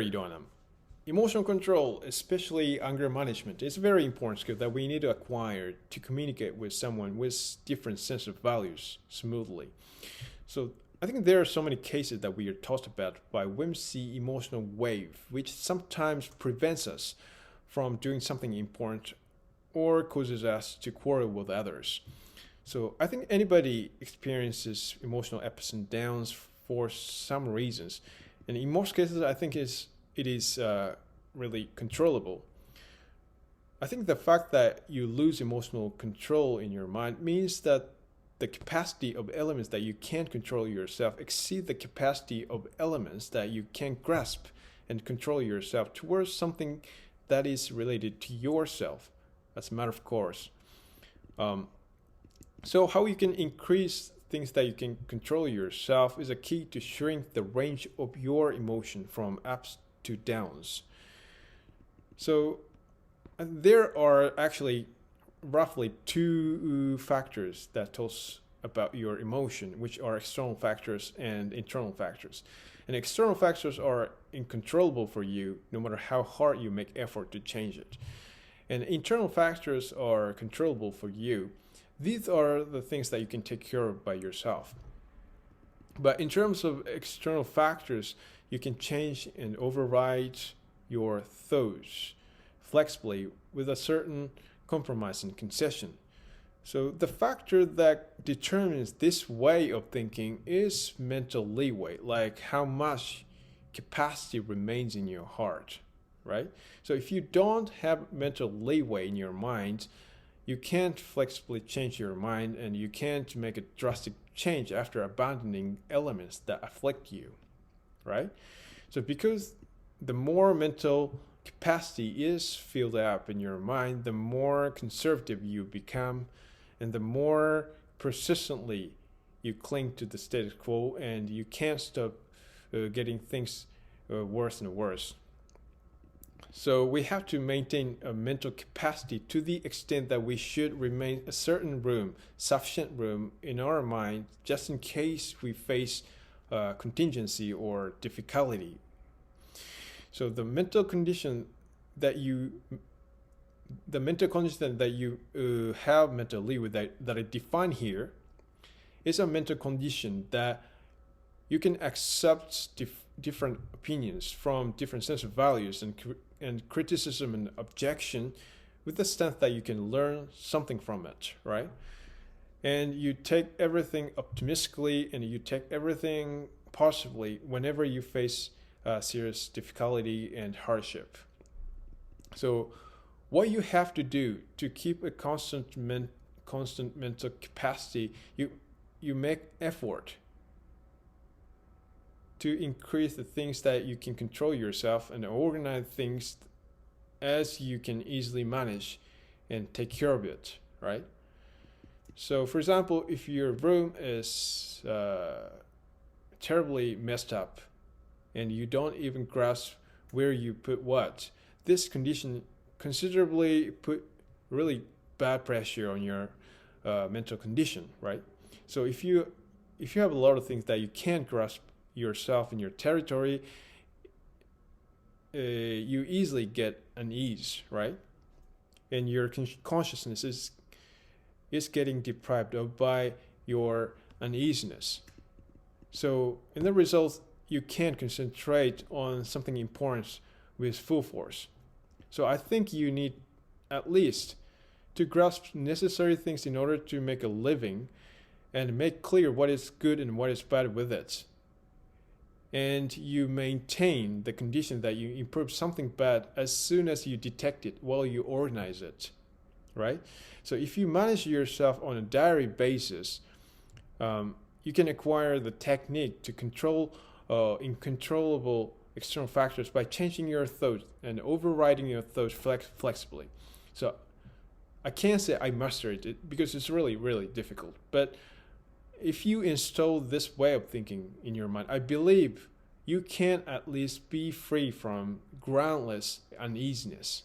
there, Idonam. Emotional control, especially anger management, is a very important skill that we need to acquire to communicate with someone with different sense of values smoothly. So I think there are so many cases that we are taught about by whimsy emotional wave, which sometimes prevents us from doing something important or causes us to quarrel with others. So I think anybody experiences emotional ups and downs for some reasons, and in most cases, I think it is really controllable. I think the fact that you lose emotional control in your mind means that the capacity of elements that you can't control yourself exceed the capacity of elements that you can grasp and control yourself towards something that is related to yourself, as a matter of course. So how you can increase things that you can control yourself is a key to shrink the range of your emotion from ups to downs. So there are actually roughly two factors that tell us about your emotion, which are external factors and internal factors. And external factors are uncontrollable for you no matter how hard you make effort to change it. And internal factors are controllable for you. These are the things that you can take care of by yourself. But in terms of external factors, you can change and override your thoughts flexibly with a certain compromise and concession. So the factor that determines this way of thinking is mental leeway, like how much capacity remains in your heart, right? So if you don't have mental leeway in your mind, you can't flexibly change your mind and you can't make a drastic change after abandoning elements that afflict you, right? So because the more mental capacity is filled up in your mind, the more conservative you become and the more persistently you cling to the status quo, and you can't stop getting things worse and worse. So we have to maintain a mental capacity to the extent that we should remain a certain room, sufficient room in our mind, just in case we face contingency or difficulty. So the mental condition that you have mentally with that I define here is a mental condition that you can accept different opinions from different sets of values and criticism and objection with the stance that you can learn something from it, right? And you take everything optimistically and you take everything positively whenever you face serious difficulty and hardship. So what you have to do to keep a constant mental capacity, you make effort to increase the things that you can control yourself and organize things as you can easily manage and take care of it, right? So for example, if your room is terribly messed up and you don't even grasp where you put what, this condition considerably put really bad pressure on your mental condition, right? So if you have a lot of things that you can't grasp yourself in your territory, you easily get unease, right? And your consciousness is getting deprived of by your uneasiness. So in the result, you can't concentrate on something important with full force. So I think you need at least to grasp necessary things in order to make a living and make clear what is good and what is bad with it. And you maintain the condition that you improve something bad as soon as you detect it while you organize it, right? So if you manage yourself on a diary basis, you can acquire the technique to control uncontrollable external factors by changing your thoughts and overriding your thoughts flexibly. So I can't say I mastered it because it's really, really difficult. But if you install this way of thinking in your mind, I believe you can at least be free from groundless uneasiness.